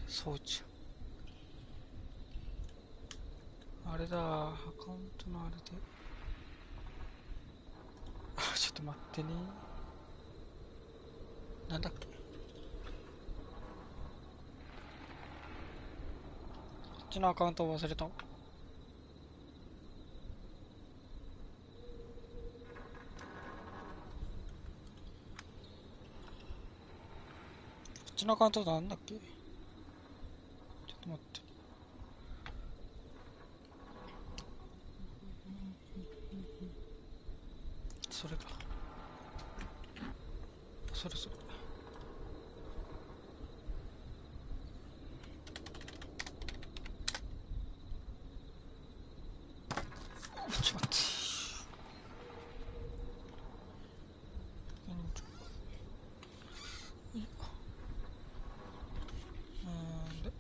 装置。あれだ、アカウントのあれで。ちょっと待ってね。なんだっけ。こっちのアカウントを忘れた。こっちのアカウントなんだっけ。ちょっと待って。それだ。それそれ。ちょっと待って。で、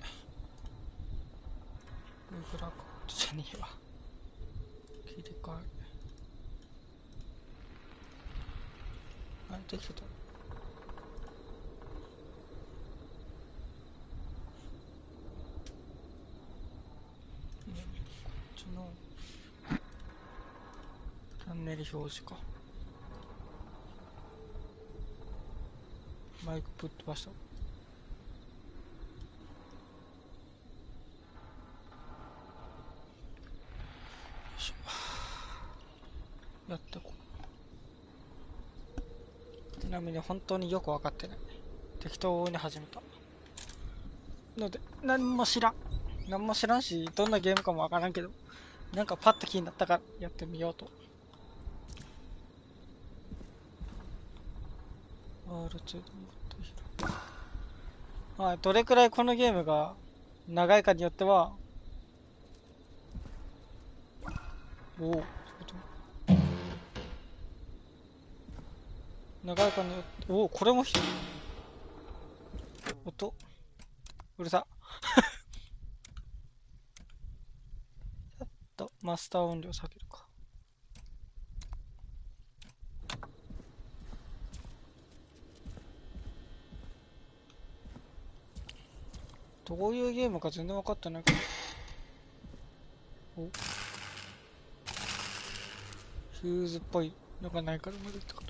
Google アカウントじゃねえわ。切り替え。あれ、できてた。こっちのチャンネル表示か。マイクぶっ飛ばした。よいしょ。やってこう。ちなみに本当によく分かってない。適当に始めた。ので、何も知らん。何も知らんし、どんなゲームかも分からんけど、なんかパッと気になったからやってみようと。R2 でもっと開く。はい、どれくらいこのゲームが長いかによっては、おお、長いかによって、おお、これも音、うるさ。ちょっとマスター音量下げるか。どういうゲームか全然分かってないけど。お、ヒューズっぽいのがないから無理ってこと。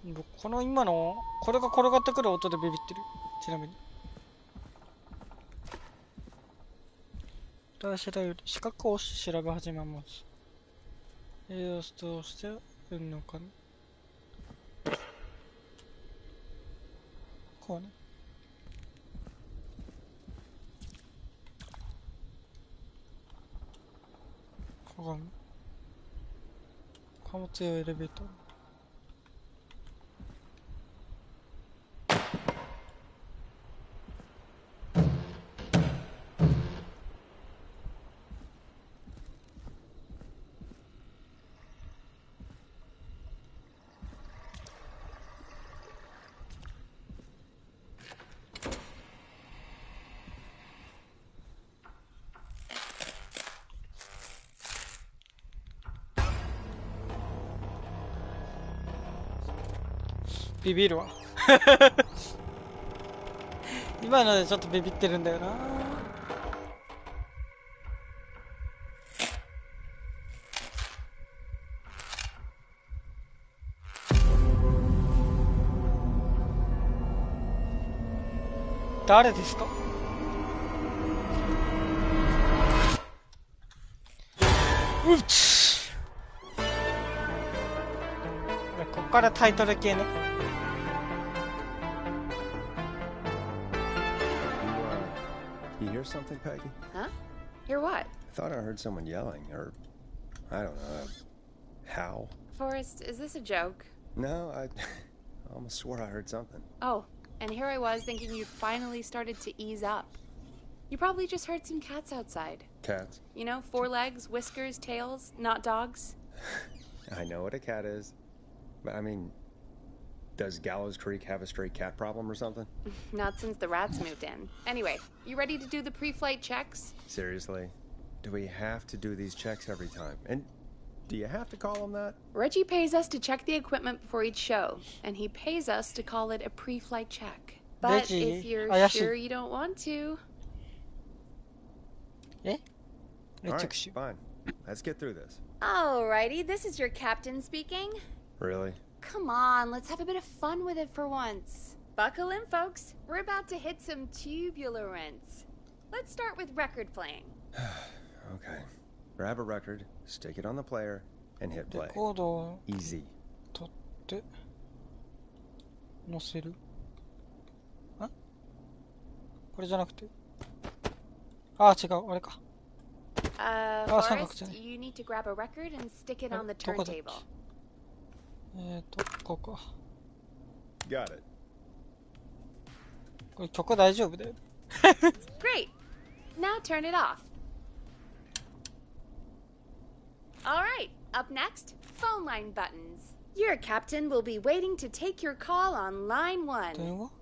僕この今のこれが転がってくる音でビビってる。ちなみに私だより視覚を調べ始めます。栄養素としてるのかな。こうね。鏡。貨物用エレベーター。ビビるわ。今のでちょっとビビってるんだよな。誰ですか。うち。こっからタイトル系ね。You hear something, Peggy? Huh? Hear what? I thought I heard someone yelling, or I don't know, how? Forrest, is this a joke? No, I almost swore I heard something. Oh, and here I was thinking you'd finally started to ease up. You probably just heard some cats outside. Cats? You know, 4 legs, whiskers, tails, not dogs. I know what a cat is. But I mean, does Gallows Creek have a stray cat problem or something? Not since the rats moved in. Anyway, you ready to do the pre-flight checks? Seriously? Do we have to do these checks every time? And Do you have to call them that? Reggie pays us to check the equipment before each show, and he pays us to call it a pre-flight check. But Reggie, if you're Ayashi. sure you don't want to... え All 着 right, 手 fine. Let's get through this. Alrighty, this is your captain speaking. Really? Come on, let's have a bit of fun with it for once. Buckle in, folks. We're about to hit some tubular rents. Let's start with record playing. Okay. Grab a record, stick it on the player, and hit レ play. コードを Easy. 取って載せる。あ、これじゃなくて、あ、違う、あれか。Forrest, you need to grab a record and stick it on the どこだっけ。 turntable. こうか。 Got it. これ曲大丈夫だよ。Great. Now turn it off. Alright, up next, phone line buttons. Your captain will be waiting to take your call on line 1. 電話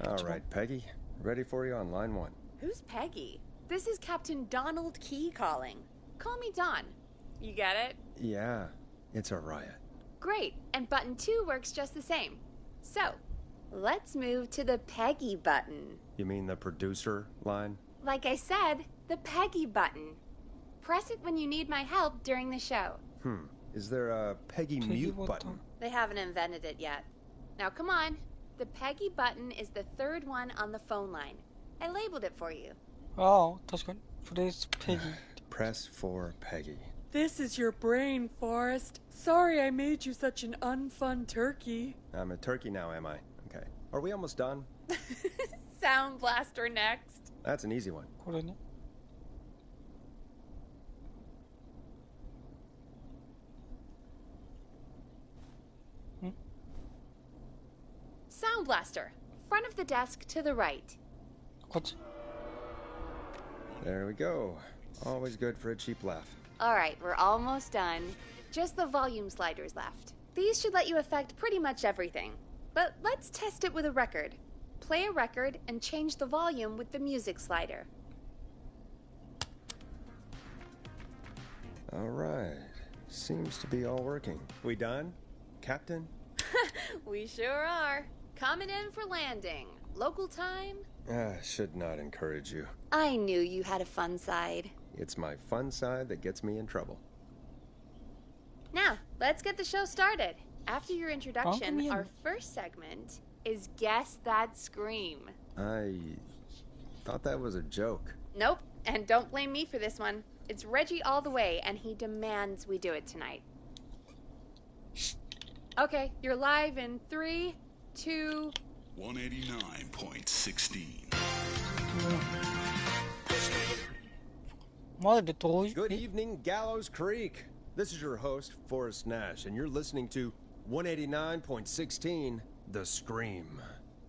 All right, Peggy. Ready for you on line 1. Who's Peggy? This is Captain Donald Key calling. Call me Don. You get it? Yeah, it's a riot. Great, and button 2 works just the same. So, let's move to the Peggy button. You mean the producer line? Like I said, the Peggy button. Press it when you need my help during the show. Is there a Peggy mute button? They haven't invented it yet. Now come on. The Peggy button is the third one on the phone line. I labeled it for you. ああ、確かに。プレイスペギー。 Press for Peggy. This is your brain, Forrest. Sorry I made you such an unfun turkey. I'm a turkey now, am I? Okay. Are we almost done? Sound Blaster next. That's an easy one. これね。Sound Blaster. Front of the desk to the right. こっち。 There we go. Always good for a cheap laugh. Alright, we're almost done. Just the volume sliders left. These should let you affect pretty much everything. But let's test it with a record. Play a record and change the volume with the music slider. All right. Seems to be all working. We done? Captain? We sure are. Coming in for landing. Local time? Should not encourage you. I knew you had a fun side. It's my fun side that gets me in trouble. Now, let's get the show started. After your introduction, Welcome in. our first segment is Guess That Scream. I thought that was a joke. Nope, and don't blame me for this one. It's Reggie all the way, and he demands we do it tonight. Okay, you're live in 3, 2... 189.16. マジでどういう Good evening, Gallows Creek. This is your host, Forrest Nash, and you're listening to 189.16, The Scream.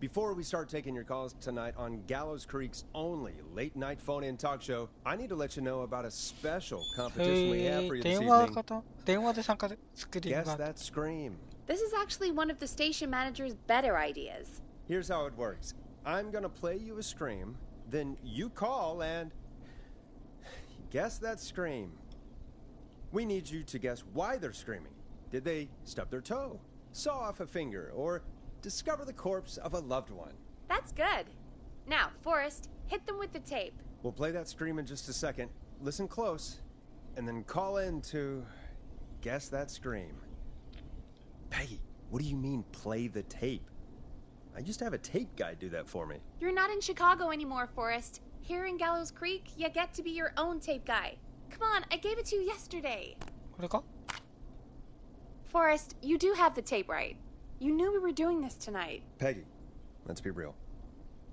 Before we start taking your calls tonight on Gallows Creek's only late-night phone-in talk show, I need to let you know about a special competition we have for you this 電話 evening. 方電話で参加でスクリーン Guess がある that scream. This is actually one of the station manager's better ideas. Here's how it works. I'm gonna play you a scream, then you call and guess that scream. We need you to guess why they're screaming. Did they stub their toe, saw off a finger, or discover the corpse of a loved one? That's good. Now, Forrest, hit them with the tape. We'll play that scream in just a second. Listen close, and then call in to guess that scream. Peggy, what do you mean play the tape? I used to have a tape guy do that for me. You're not in Chicago anymore, Forrest. Here in Gallows Creek, you get to be your own tape guy. Come on, I gave it to you yesterday. これか Forrest, you do have the tape right. You knew we were doing this tonight. Peggy, let's be real.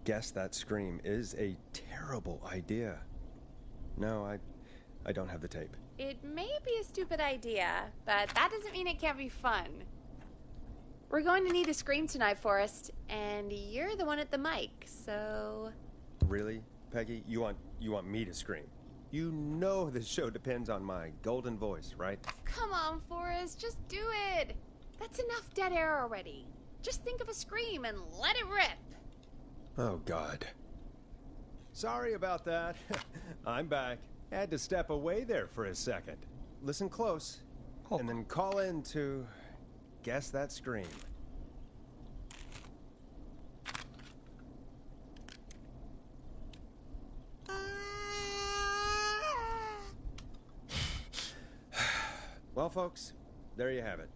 Guess that scream is a terrible idea. No, I don't have the tape. It may be a stupid idea, but that doesn't mean it can't be fun. We're going to need a scream tonight, Forrest, and you're the one at the mic, so... Really, Peggy? You want me to scream? You know this show depends on my golden voice, right? Come on, Forrest, just do it. That's enough dead air already. Just think of a scream and let it rip. Oh, God. Sorry about that. I'm back. Had to step away there for a second. Listen close, and then call in to guess that scream. Well, folks, there you have it.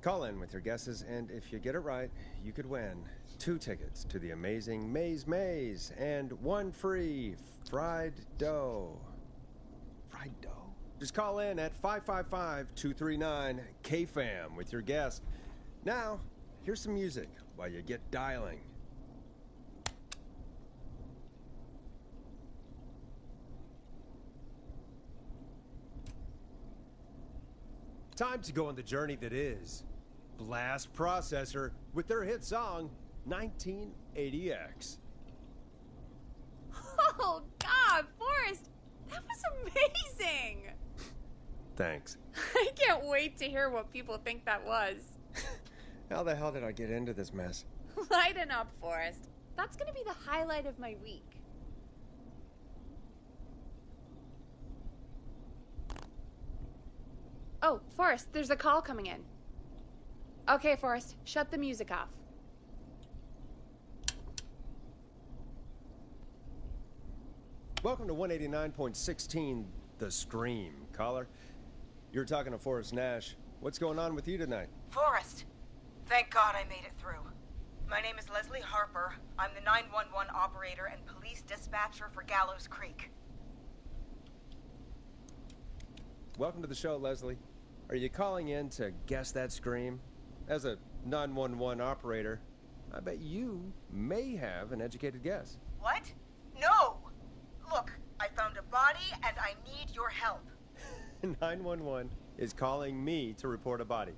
Call in with your guesses, and if you get it right, you could win 2 tickets to the amazing Maze Maze and 1 free fried dough. Fried dough? Just call in at 555-239-KFAM with your guess. Now, here's some music while you get dialing. Time to go on the journey that is Blast Processor with their hit song 1980X. Oh, God, Forrest, that was amazing. Thanks. I can't wait to hear what people think that was. How the hell did I get into this mess? Lighten up, Forrest. That's going to be the highlight of my week. Oh, Forrest, there's a call coming in. Okay, Forrest, shut the music off. Welcome to 189.16, The Scream. Caller, you're talking to Forrest Nash. What's going on with you tonight? Forrest, thank God I made it through. My name is Leslie Harper. I'm the 911 operator and police dispatcher for Gallows Creek. Welcome to the show, Leslie. Are you calling in to guess that scream? As a 911 operator, I bet you may have an educated guess. What? No! Look, I found a body and I need your help. 911 is calling me to report a body.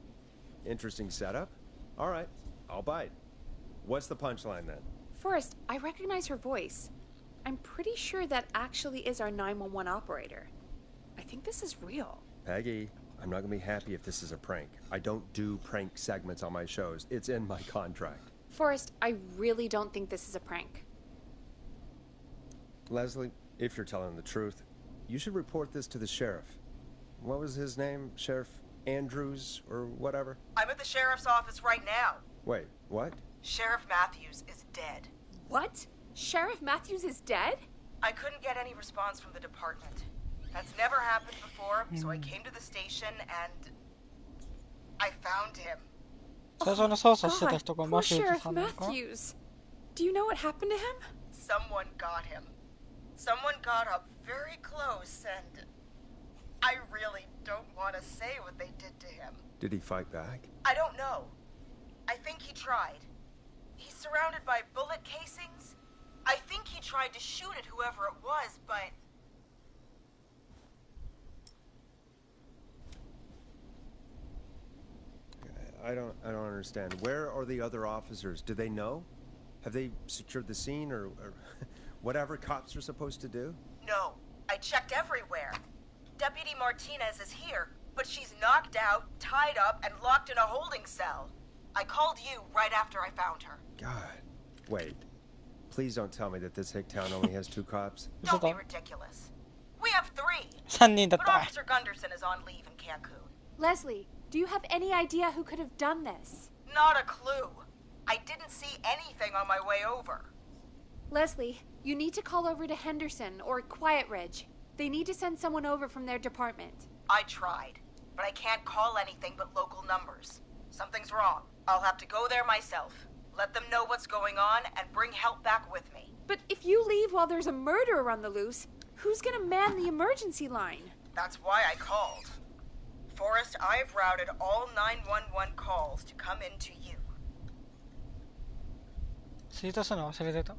Interesting setup. All right, I'll bite. What's the punchline then? Forrest, I recognize her voice. I'm pretty sure that actually is our 911 operator. I think this is real. Peggy, I'm not gonna be happy if this is a prank. I don't do prank segments on my shows. It's in my contract. Forrest, I really don't think this is a prank. Leslie, if you're telling the truth, you should report this to the sheriff. What was his name? Sheriff Andrews or whatever? I'm at the sheriff's office right now. Wait, what? Sheriff Matthews is dead. What? Sheriff Matthews is dead? I couldn't get any response from the department. That's never happened before, so I came to the station and I found him. 最初の操作してた God, 人が poor マシューズ Sheriff さんなのか Matthews. Do you know what happened to him? Someone got him. Someone got up very close and I really don't want to say what they did to him. Did he fight back? I don't know. I think he tried. He's surrounded by bullet casings. I think he tried to shoot at whoever it was, but... I don't understand. Where are the other officers? Do they know? Have they secured the scene or whatever cops are supposed to do? No, I checked everywhere. Deputy Martinez is here, but she's knocked out, tied up, and locked in a holding cell. I called you right after I found her. God. Wait. Please don't tell me that this hick town only has 2 cops. Don't be ridiculous. We have 3. 3人だっ But た Officer Gunderson is on leave in Cancun. Leslie, do you have any idea who could have done this? Not a clue. I didn't see anything on my way over. Leslie, you need to call over to Henderson or Quiet Ridge. They need to send someone over from their department. I tried, but I can't call anything but local numbers. Something's wrong. I'll have to go there myself. Let them know what's going on and bring help back with me. But if you leave while there's a murderer on the loose, who's gonna man the emergency line? That's why I called. Forrest, I've routed all 911 calls to come into you. ツイートするの忘れてた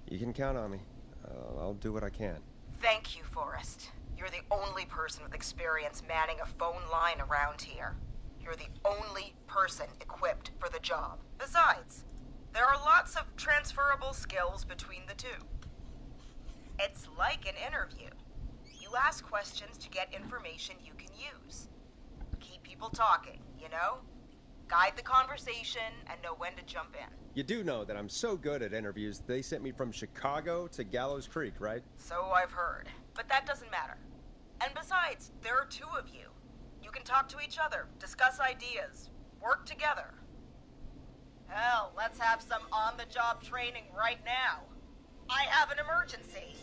You can count on me. I'll do what I can. Thank you, Forrest. You're the only person with experience manning a phone line around here. You're the only person equipped for the job. Besides, there are lots of transferable skills between the two. It's like an interview. You ask questions to get information you can use. Keep people talking, you know? guide the conversation, and know when to jump in. You do know that I'm so good at interviews, they sent me from Chicago to Gallows Creek, right? So I've heard. But that doesn't matter. And besides, there are two of you. You can talk to each other, discuss ideas, work together. Hell, let's have some on-the-job training right now. I have an emergency.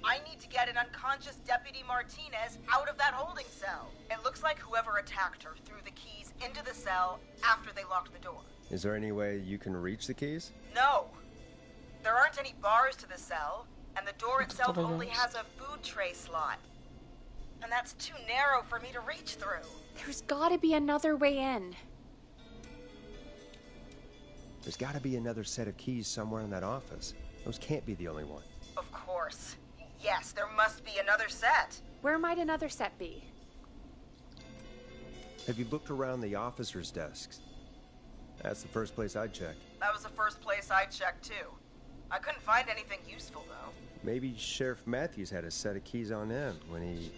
I need to get an unconscious Deputy Martinez out of that holding cell. It looks like whoever attacked her threw the keys into the cell after they locked the door. Is there any way you can reach the keys? No. There aren't any bars to the cell, and the door itself only has a food tray slot. And that's too narrow for me to reach through. There's gotta be another way in. There's gotta be another set of keys somewhere in that office. Those can't be the only one. Of course. Yes, there must be another set. Where might another set be? Have you looked around the officers' desks? That's the first place I'd check. That was the first place I checked, too. I couldn't find anything useful, though. Maybe Sheriff Matthews had a set of keys on him when he...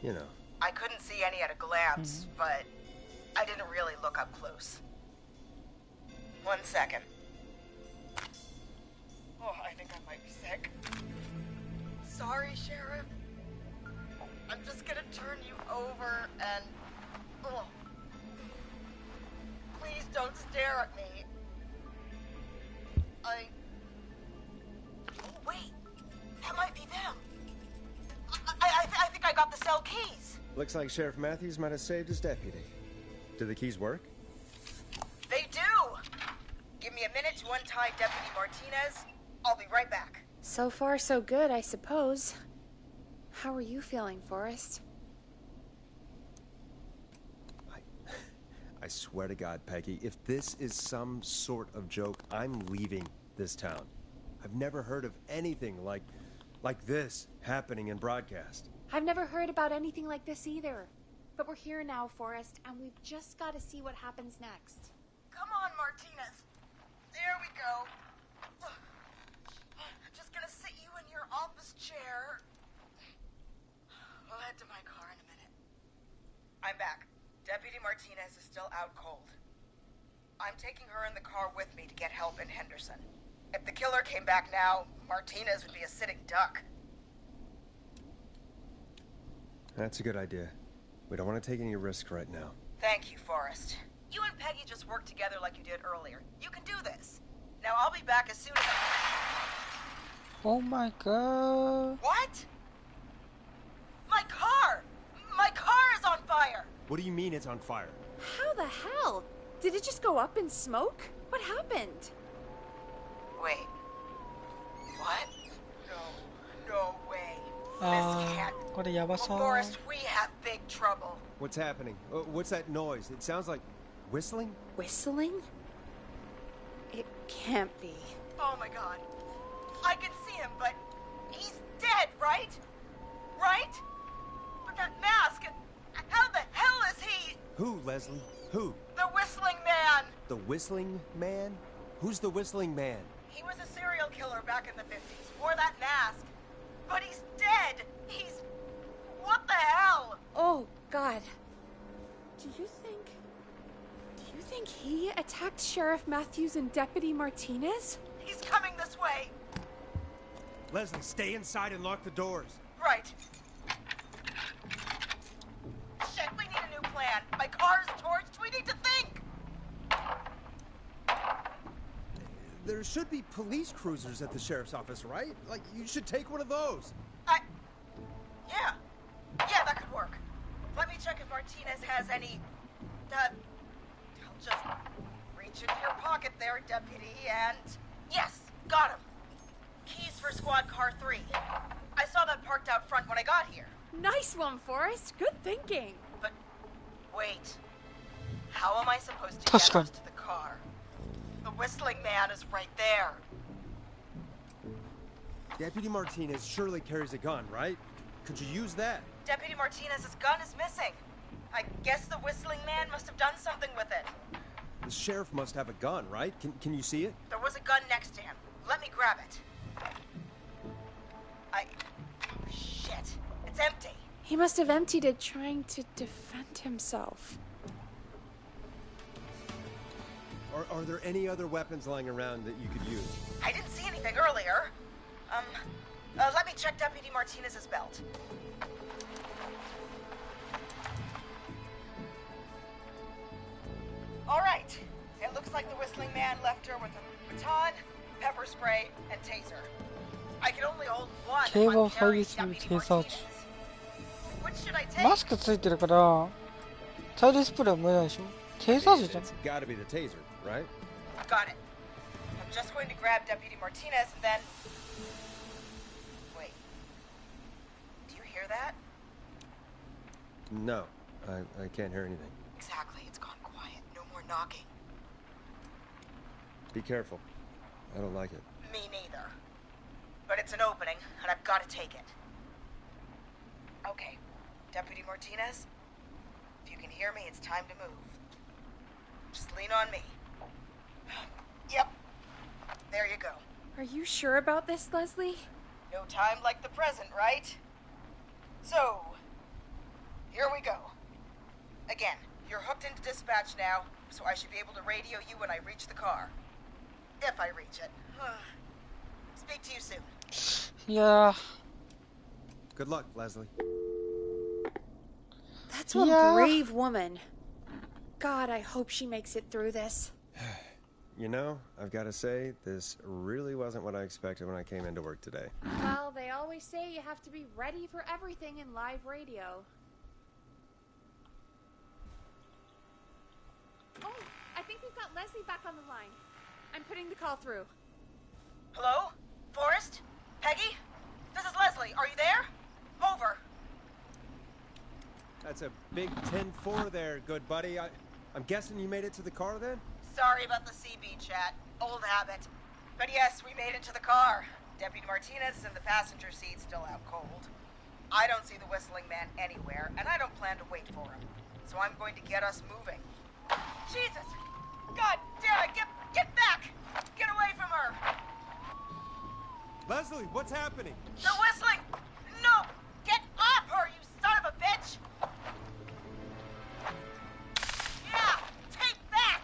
you know. I couldn't see any at a glance, but I didn't really look up close. 1 second. Oh, I think I might be sick. Sorry, Sheriff. I'm just gonna turn you over and... Oh. Please don't stare at me. Oh, wait. That might be them. I think I got the cell keys. Looks like Sheriff Matthews might have saved his deputy. Do the keys work? They do! Give me a minute to untie Deputy Martinez. I'll be right back. So far, so good, I suppose. How are you feeling, Forrest? I swear to God, Peggy, if this is some sort of joke, I'm leaving this town. I've never heard of anything like this happening in broadcast. I've never heard about anything like this either. But we're here now, Forrest, and we've just got to see what happens next. Come on, Martinez. There we go. Just gonna sit you in your office chair. We'll head to my car in a minute. I'm back. Deputy Martinez is still out cold. I'm taking her in the car with me to get help in Henderson. If the killer came back now, Martinez would be a sitting duck. That's a good idea. We don't want to take any risk right now. Thank you, Forrest. You and Peggy just worked together like you did earlier. You can do this. Now I'll be back as soon as Oh my god. What? My car! My car is on fire! What do you mean it's on fire? How the hell? Did it just go up in smoke? What happened? Wait. What? No way. This can't. これやばそう。 Forrest, we have big trouble. What's happening? What's that noise? It sounds like whistling? Whistling? It can't be. Oh my god. I can see him, but he's dead, right? Right? But that mask, how the hell is he? Who, Leslie? Who? The Whistling Man! The Whistling Man? Who's the Whistling Man? He was a serial killer back in the 50s, wore that mask. But he's dead! He's... What the hell? Oh, God. Do you think he attacked Sheriff Matthews and Deputy Martinez? He's coming this way. Leslie, stay inside and lock the doors. Right. Shit, we need a new plan. My car is torched. We need to think. There should be police cruisers at the sheriff's office, right? Like, you should take one of those. Yeah. Yeah, that could work. Let me check if Martinez has any... I'll just reach into your pocket there, Deputy, and... Yes, got him. Keys for Squad Car 3. I saw that parked out front when I got here. Nice one, Forrest. Good thinking. But, wait. How am I supposed to Tough get one. us to the car? The Whistling Man is right there. Deputy Martinez surely carries a gun, right? Could you use that? Deputy Martinez's gun is missing. I guess the Whistling Man must have done something with it. The sheriff must have a gun, right? Can you see it? There was a gun next to him. Let me grab it. Oh, shit. It's empty. He must have emptied it trying to defend himself. Are there any other weapons lying around that you could use? I didn't see anything earlier. Let me check Deputy Martinez's belt. All right. It looks like the Whistling Man left her with a baton, pepper spray, and taser. I can only hold one if 警棒 I'm を配備 carrying する Deputy テーザー銃 Martinez. Which should I take? マスクついてるから催涙スプレーは無理ないでしょ。テーザー銃じゃん。 It's gotta be the taser, right? Got it. I'm just going to grab Deputy Martinez and then... Wait. Do you hear that? No, I can't hear anything. Exactly. It's gone quiet. No more knocking. Be careful. I don't like it. Me neither. But it's an opening, and I've got to take it. Okay. Deputy Martinez, if you can hear me, it's time to move. Just lean on me. Yep. There you go. Are you sure about this, Leslie? No time like the present, right? So, here we go. Again, you're hooked into dispatch now, so I should be able to radio you when I reach the car. If I reach it. Speak to you soon. いや Good luck, Leslie. That's one Yeah. brave woman. God, I hope she makes it through this. You know, I've got to say, this really wasn't what I expected when I came into work today. Well, they always say you have to be ready for everything in live radio. Oh, I think we've got Leslie back on the line. I'm putting the call through. Hello? Forrest? Peggy? This is Leslie. Are you there? Over. That's a big 10-4 there, good buddy. I'm guessing you made it to the car then? Sorry about the CB chat. Old habit. But yes, we made it to the car. Deputy Martinez is in the passenger seat, still out cold. I don't see the Whistling Man anywhere, and I don't plan to wait for him. So I'm going to get us moving. Jesus! God damn it! Get back! Get away from her! Leslie, what's happening? The Whistling! No! Get off her, you son of a bitch! Yeah! Take that!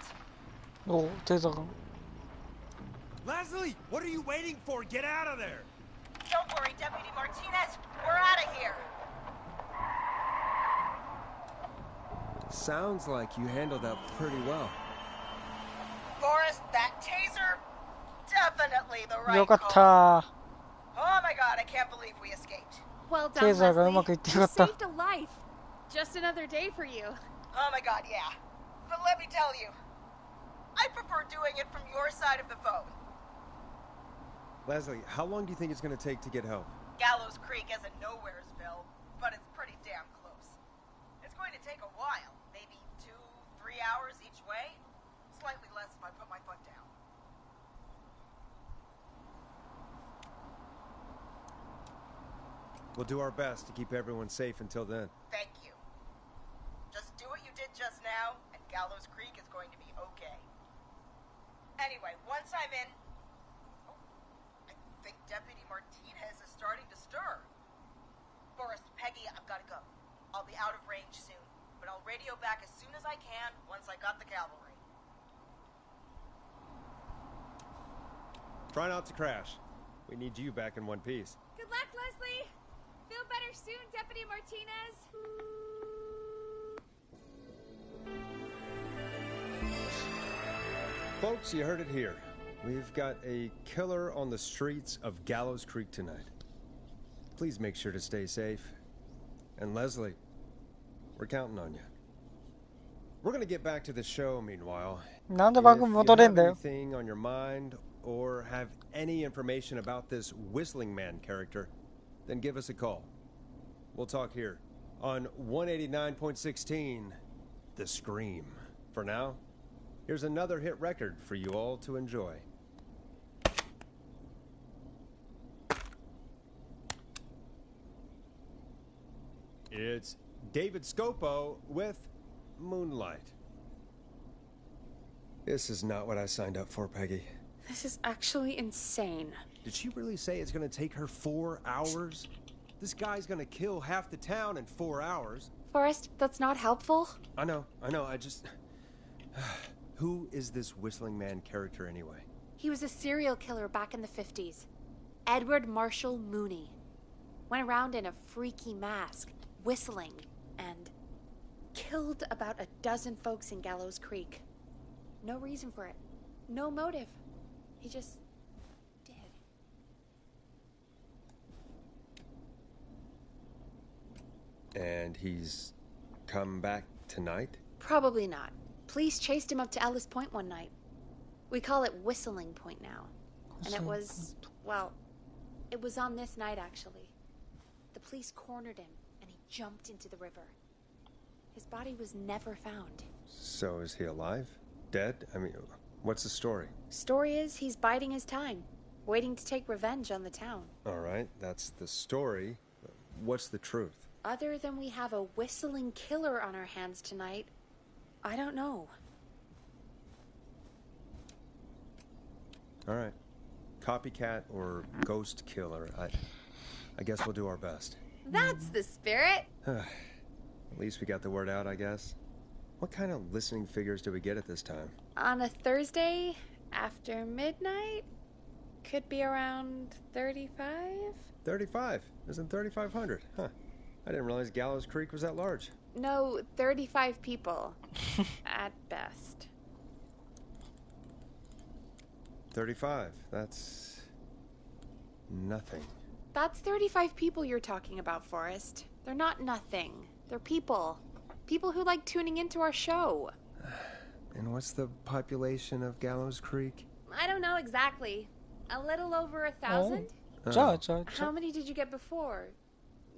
おテーザーが Leslie, what are you waiting for? Get out of there! Don't worry, Deputy Martinez. We're out of here. Sounds like you handled that pretty well. Forrest, that taser? Definitely the right よかっ call. た Oh my god, I can't believe we escaped. Well done, テーザーがう Leslie. まくいってよ You かった saved a life. Just another day for you. Oh my god, yeah. But let me tell you, I prefer doing it from your side of the phone. Leslie, how long do you think it's going to take to get help? Gallows Creek isn't Nowheresville, but it's pretty damn close. It's going to take a while, maybe 2-3 hours each way. Slightly less if I put my foot down. We'll do our best to keep everyone safe until then. Thank you. Just do what you did just now, and Gallows Creek is going to be okay. Anyway, once I'm in... Oh, I think Deputy Martinez is starting to stir. Forrest, Peggy, I've got to go. I'll be out of range soon, but I'll radio back as soon as I can once I got the cavalry. Try not to crash. We need you back in one piece. Good luck, Leslie. Feel better soon, Deputy Martinez. Folks, you heard it here. We've got a killer on the streets of Gallows Creek tonight. Please make sure to stay safe. And Leslie, we're counting on you. We're gonna get back to the show meanwhile. なんで If 番組 you 戻れん have だよ anything on your mind or have any information about this Whistling Man character, then give us a call. We'll talk here on 189.16, The Scream. For now, here's another hit record for you all to enjoy. It's David Scopo with Moonlight. This is not what I signed up for, Peggy. This is actually insane. Did she really say it's going to take her 4 hours? This guy's going to kill half the town in 4 hours. Forrest, that's not helpful. I know. I just... Who is this Whistling Man character anyway? He was a serial killer back in the 50s. Edward Marshall Mooney. Went around in a freaky mask, whistling, and killed about a dozen folks in Gallows Creek. No reason for it. No motive. He just did. And he's come back tonight? Probably not. Police chased him up to Ellis Point one night. We call it Whistling Point now. And it was, well, it was on this night actually. The police cornered him and he jumped into the river. His body was never found. So is he alive? Dead? I mean, what's the story? Story is he's biding his time, waiting to take revenge on the town. All right, that's the story. What's the truth? Other than we have a whistling killer on our hands tonight, I don't know. All right. Copycat or ghost killer. I guess we'll do our best. That's the spirit. At least we got the word out, I guess. What kind of listening figures do we get at this time? On a Thursday after midnight, could be around 35? 35? Isn't 3,500? Huh. I didn't realize Gallows Creek was that large. No, 35 people. At best. 35. That's nothing. That's 35 people you're talking about, Forrest. They're not nothing. They're people. People who like tuning into our show. And what's the population of Gallows Creek? I don't know exactly. A little over 1,000? 저. How many did you get before?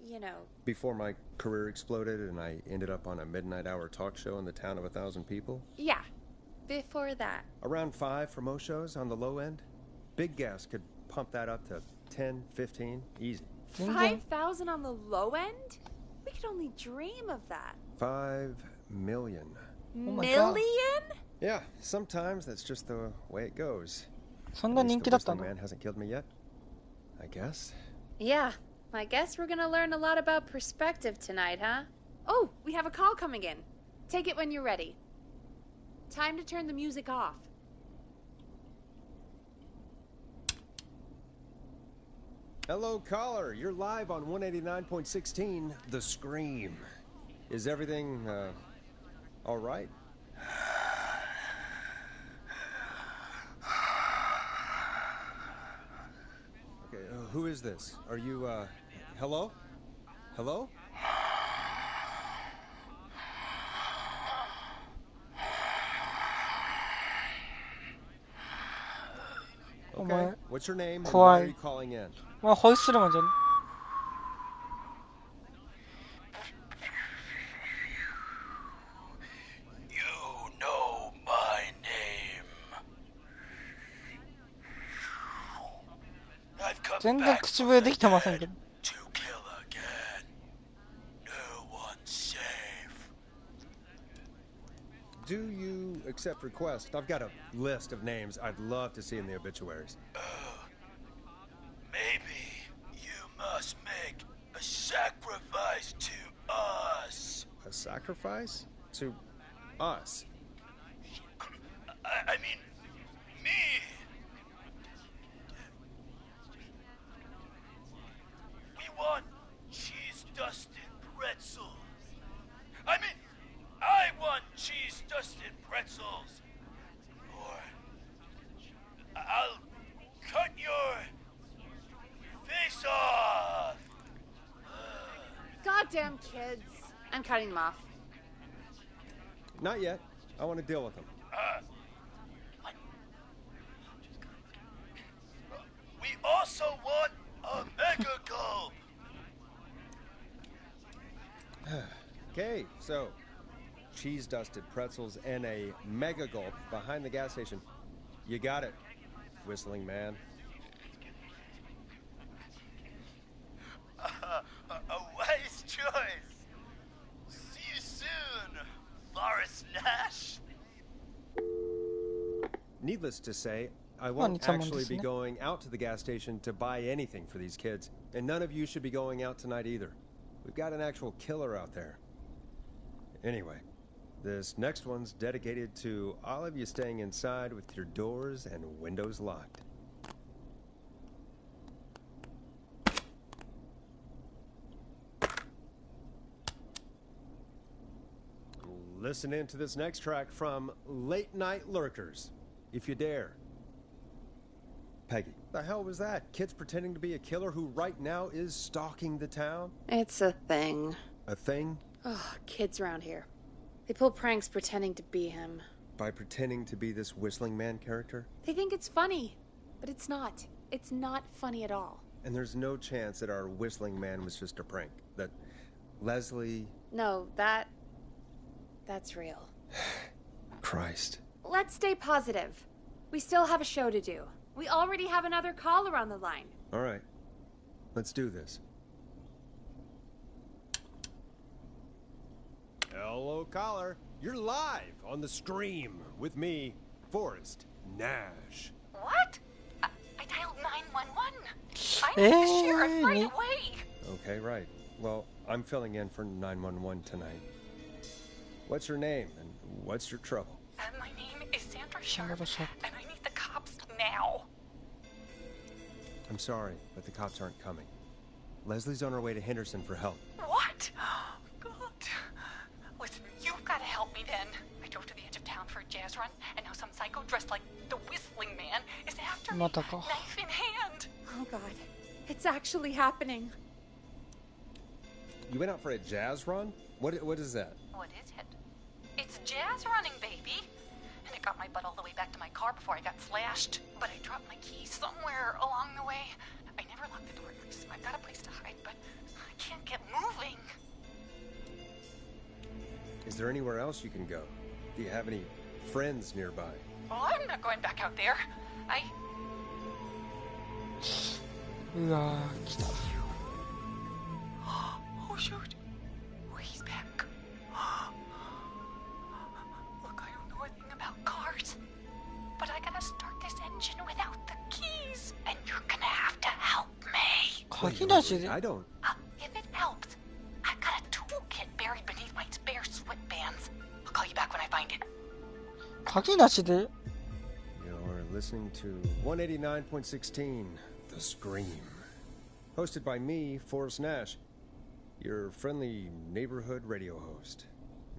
You know. Before my career exploded and I ended up on a midnight hour talk show in the town of 1,000 people? Yeah. Before that. Around 5 for most shows on the low end. Big gas could pump that up to 10, 15, easy. 5,000 on the low end? We could only dream of that. 5 million. Million? Yeah, sometimes that's just the way it goes.そんな At least人 the 気だった Whistling の Man hasn't killed me yet. I guess. Yeah. I guess we're gonna learn a lot about perspective tonight, huh? Oh, we have a call coming in. Take it when you're ready. Time to turn the music off. Hello, caller. You're live on 189.16, The Scream. Is everything, all right? Okay, who is this? Are you, hello? Hello? Okay, what's your name and why are you calling in? 호이스를 먼저. You know my name. I've come 全然 back 口笛できてませんけど。 to kill again. No one's safe. Do you accept requests? I've got a list of names I'd love to see in the obituaries. Maybe you must make a sacrifice to us. A sacrifice? To us? I mean, me. We want cheese-dusted pretzels. I mean, I want cheese-dusted pretzels. Or I'll cut your face off. Goddamn kids. I'm cutting them off. Not yet. I want to deal with them. We also want a mega gulp. Okay, so cheese-dusted pretzels and a mega gulp behind the gas station. You got it, Whistling Man. A wise choice. See you soon, Boris Nash. Needless to say, I won't need someone actually to be snap. going out to the gas station to buy anything for these kids. And none of you should be going out tonight either. We've got an actual killer out there. Anyway, This next one's dedicated to all of you staying inside with your doors and windows locked. Listen in to this next track from Late Night Lurkers, if you dare. Peggy, the hell was that? Kids pretending to be a killer who right now is stalking the town? It's a thing. A thing? Oh, kids around here. They pull pranks pretending to be him. By pretending to be this Whistling Man character? They think it's funny, but it's not. It's not funny at all. And there's no chance that our Whistling Man was just a prank. That Leslie... No, that's real. Christ. Let's stay positive. We still have a show to do. We already have another caller on the line. All right. Let's do this. Hello, caller. You're live on the stream with me, Forrest Nash. What? I dialed 911. I need the sheriff right Hey. away. Okay, right. Well, I'm filling in for 911 tonight. What's your name and what's your trouble? My name is Sandra Sharp, Sandra Sharp. and I need the cops now. I'm sorry, but the cops aren't coming. Leslie's on her way to Henderson for help. What? God. Listen, you've got to help me then. I drove to the edge of town for a jazz run, and now some psycho dressed like the Whistling Man is after me, またか。 knife in hand. Oh, God. It's actually happening. You went out for a jazz run? What is that? What is it? It's jazz running, baby. And it got my butt all the way back to my car before I got slashed. But I dropped my keys somewhere along the way. I never locked the door, so I've got a place to hide, but I can't get moving. Is there anywhere else you can go? Do you have any friends nearby? Well, I'm not going back out there.うわー、来た。 Oh, shoot. Oh, he's back. Look, I don't know a thing about cars, but I gotta start this engine without the keys. And you're gonna have to help me. 鍵なしで I don't. If it helps, I've got a toolkit buried beneath my spare sweatbands. I'll call you back when I find it. 鍵なしで You're listening to 189.16, The Scream. Hosted by me, Forrest Nash, your friendly neighborhood radio host,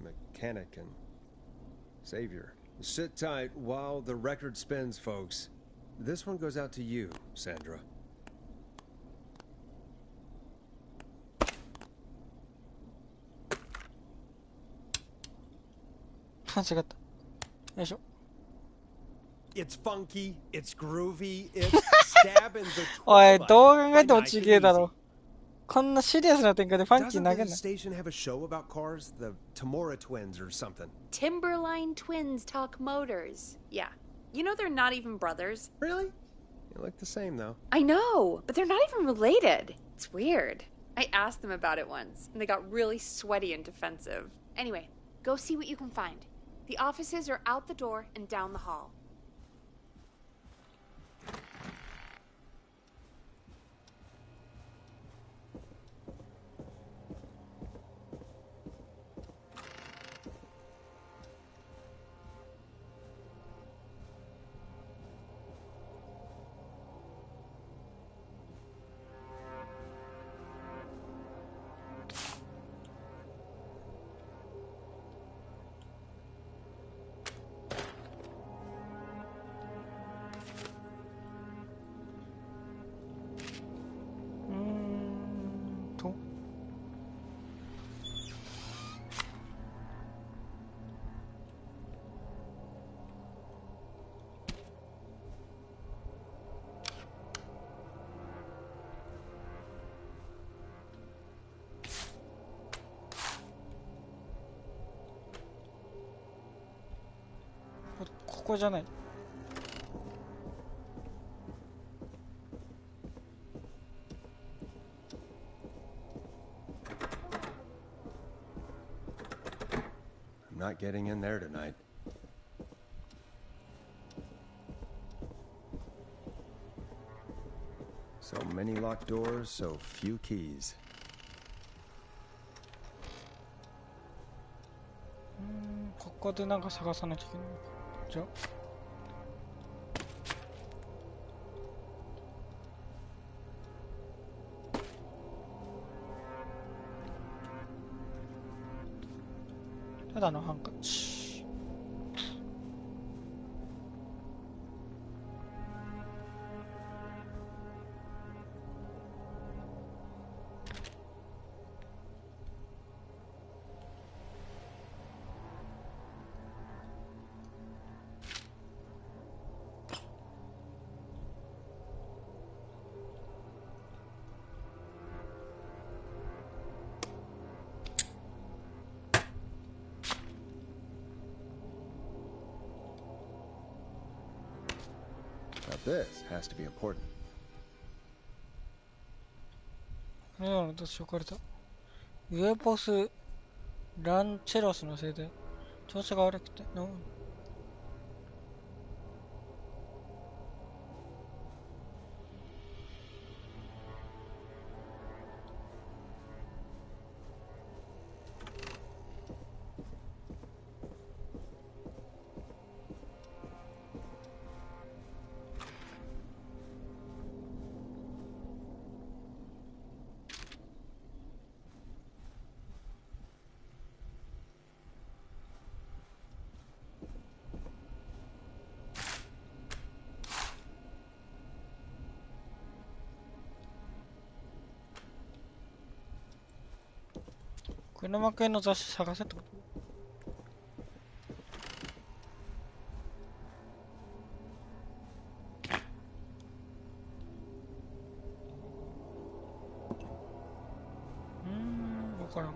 mechanic and savior. Sit tight while the record spins, folks. This one goes out to you, Sandra.「間違った」よいしょ。 It's funky, it's groovy, it's stabbing the おい、 twilight どう考え by ても Night ちげえだ and ろ。こんなシリアスな展開でファンキー Doesn't 投げん the な。 station have a show about cars? The Tamora twins or something? Timberline twins talk motors. Yeah. You know they're not even brothers. Really? You look the same, though. I know, but they're not even related. It's weird. I asked them about it once, and they got really sweaty and defensive. Anyway, go see what you can find. The offices are out the door and down the hall. Toここじゃない。 I'm not getting in there tonight. So many locked doors, so few keys. ここでなんか探さなきゃいけない。じゃあただのハンカチ。Now this has to be important. これなの私置かれた。ウエボス・ランチェロスのせいで調子が悪くて。車系の雑誌探せってこと？わからん。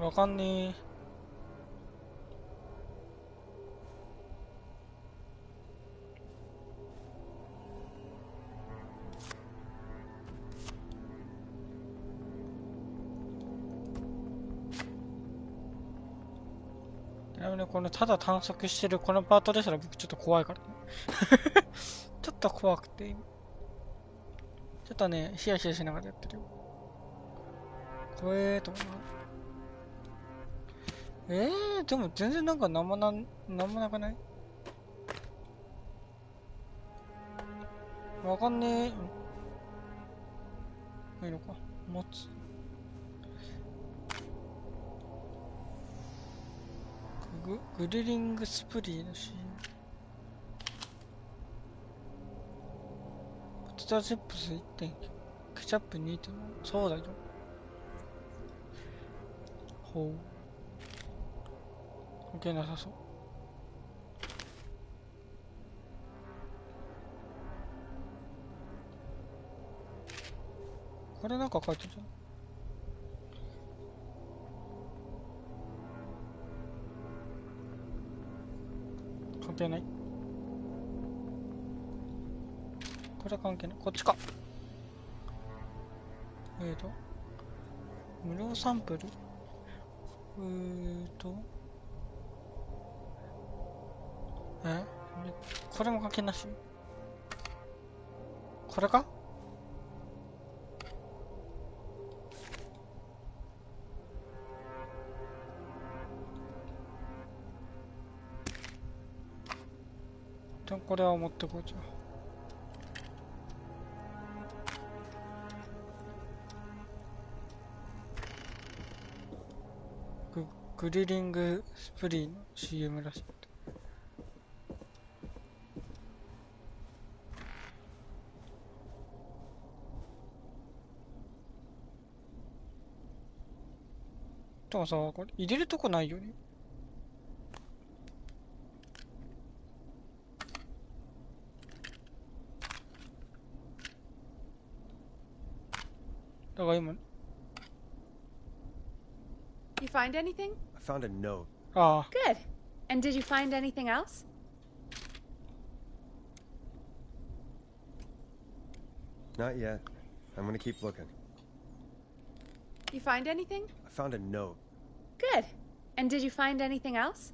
わかんねえ。ちなみにこのただ探索してるこのパートですら僕ちょっと怖いからね。ちょっと怖くて、ちょっとね、ヒヤヒヤしながらやってるよ。怖えーと思う。でも全然なんかなんもなくない？わかんねえ。いいのか。持つ。グリリングスプリーの CM。ポテトチップス 1. ケチャップ 2. そうだよ。ほう。関係なさそう。これなんか書いてるじゃん。関係ない。これ関係ない。こっちか。無料サンプル。これも関係なし。これか？でもこれは持ってこうじゃん。グリリングスプリーの CM らしい。でもさ、これ入れるとこないよね。だから今、You find anything? I found a note. ああ、Good. And did you find anything else? Not yet. I'm gonna keep looking. You find anything? I found a note. Good. And did you find anything else?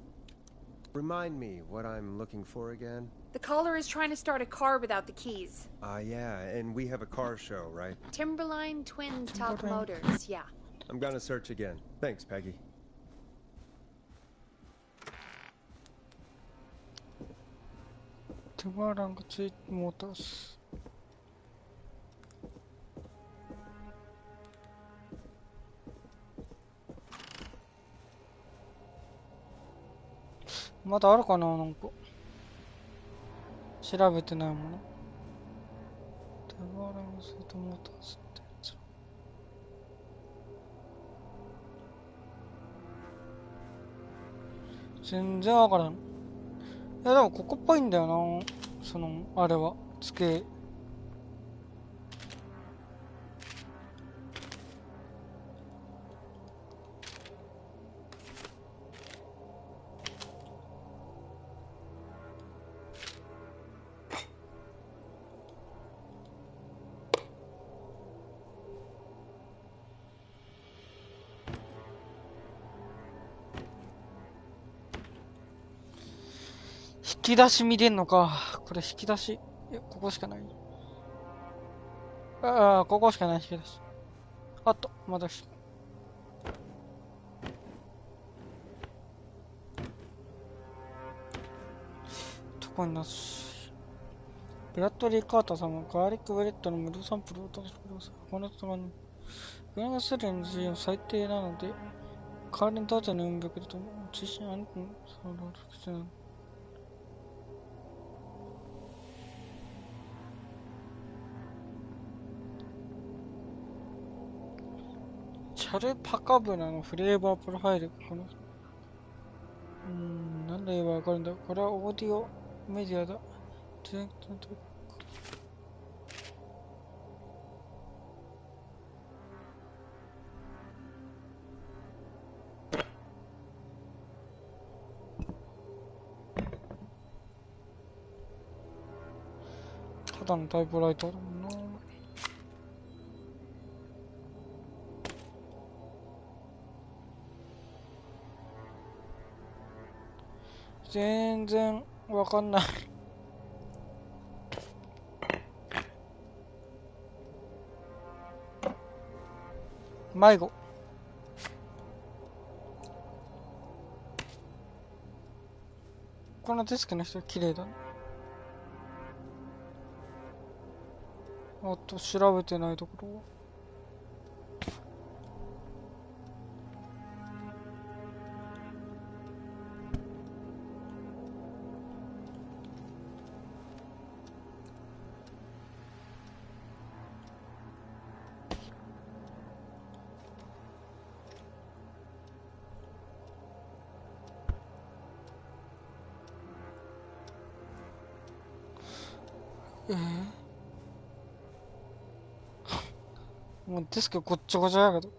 Remind me what I'm looking for again. The caller is trying to start a car without the keys. Yeah, and we have a car show, right? Timberline Twins Talk Timberline. Motors, yeah. I'm gonna search again. Thanks, Peggy. Timberline Twins Motors. まだあるかな、なんか。調べてないもの。手払いのスイートモーターズってやつ。全然わからん。いや、でもここっぽいんだよな。その、あれは。机。引き出し見れんのか。これ引き出し。いや、ここしかない。ああ、ここしかない引き出し。あった、まだし。特になし。ブラッドリー・カーターさんがガーリックブレッドの無料サンプルをお試しください。この人がね、グランドスレンの G は最低なので、代わりにどうぞの運べくると思う。自信あるのその複数なの。チャルパカブラのフレーバープロファイル。このなんで言えばわかるんだ。これはオーディオメディアだ。ただのタイプライターだもんな。全然わかんない。迷子。このデスクの人綺麗だね。あと調べてないところは。もうデスクごっちゃごちゃやけど。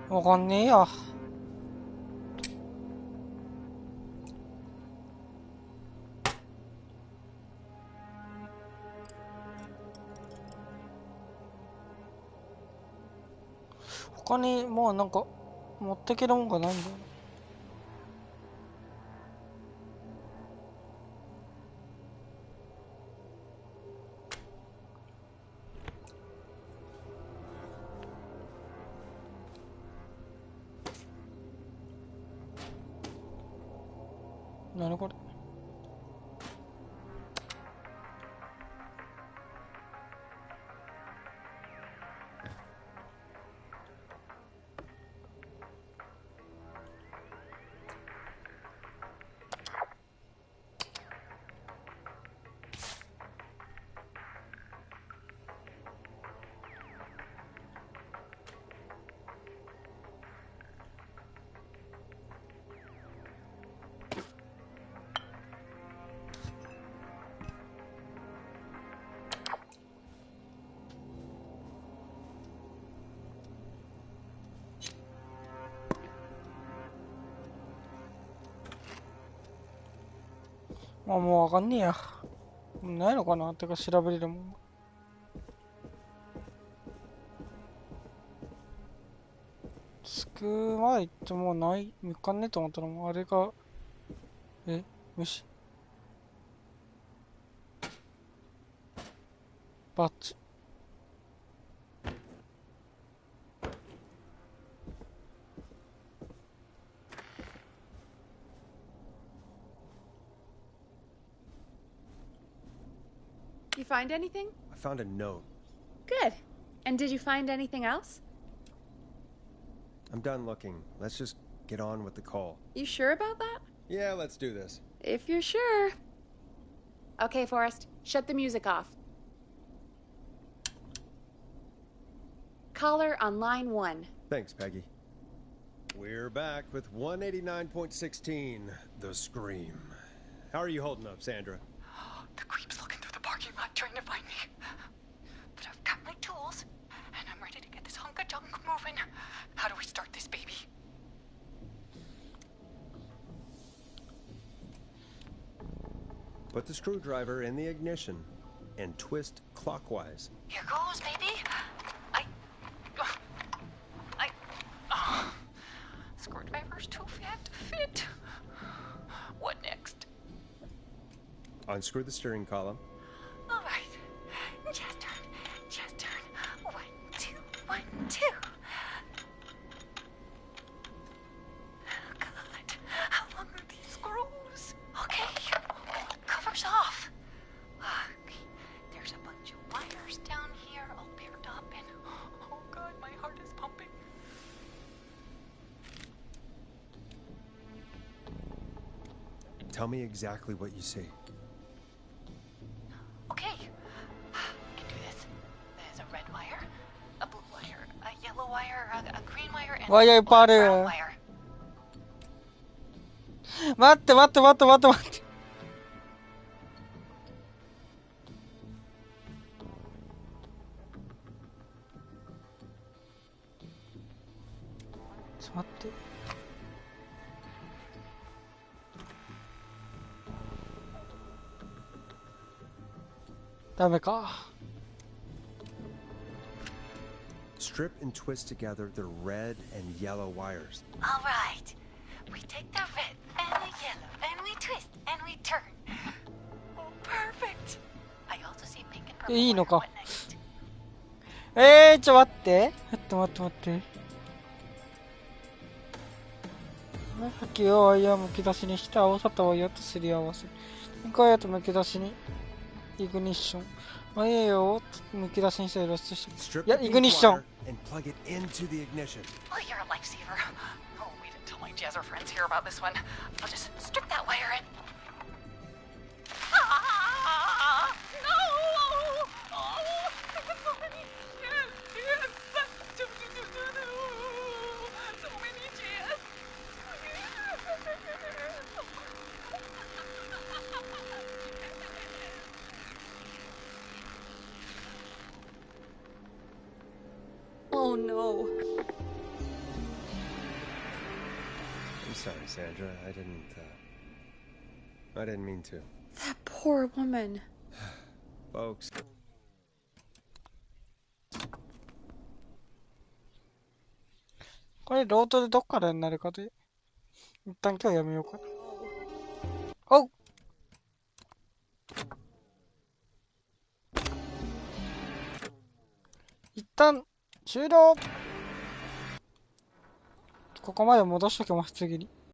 わかんねえや。他にもうなんか持ってけるもんがないんだよな。何これ。あ、もうわかんねえや。ないのかなってか調べれるもん。つくまで行ってもうない、見かんねえと思ったらもうあれが、虫バッチ。You find anything? I found a note. Good. And did you find anything else? I'm done looking. Let's just get on with the call. You sure about that? Yeah, let's do this. If you're sure. Okay, Forrest, shut the music off. Caller on line 1. Thanks, Peggy. We're back with 189.16, The Scream. How are you holding up, Sandra? The creep's looking through the parking lot trying to find me. But I've got my tools, and I'm ready to get this hunk of junk moving. How do we start this baby? Put the screwdriver in the ignition and twist clockwise. Here goes, baby. Screwdriver's too fat to fit. What next? Unscrew the steering column. All right. Just turn. 1, 2, 1, 2. God, how long are these screws? Okay, cover's off. There's a bunch of wires down here all paired up, and oh God, my heart is pumping. Tell me exactly what you see. Okay, we can do this. There's a red wire, a blue wire, a yellow wire, a green wire, and Why are you a brown partying? wire. 待って待って待って待って待って。ちょっと待って。ダメか。Strip and twist together the red and yellow wires. All right. We take the red and the yellow and we twist and we turn. Oh, perfect. I also see pink and purple. いいのか。 What next? ちょ待って。待って。紫をワイヤーむき出しにして青さとワイヤーとすり合わせる。赤ワイヤーとむき出しにイグニッション。ワイヤーをむき出しにして露出してる。いや、イグニッション。And plug it into the ignition. Oh, you're a lifesaver. Oh, wait until my jazzer friends hear about this one. I'll just strip that wire in. Ah! No! Oh, so many. Yes. So many jazz. Oh no. I'm sorry, Sandra. I didn't mean to. That poor woman. Folks. これロードでどっからになるかで一旦今日やめようかな。おう一旦終了。ここまで戻しときます次に。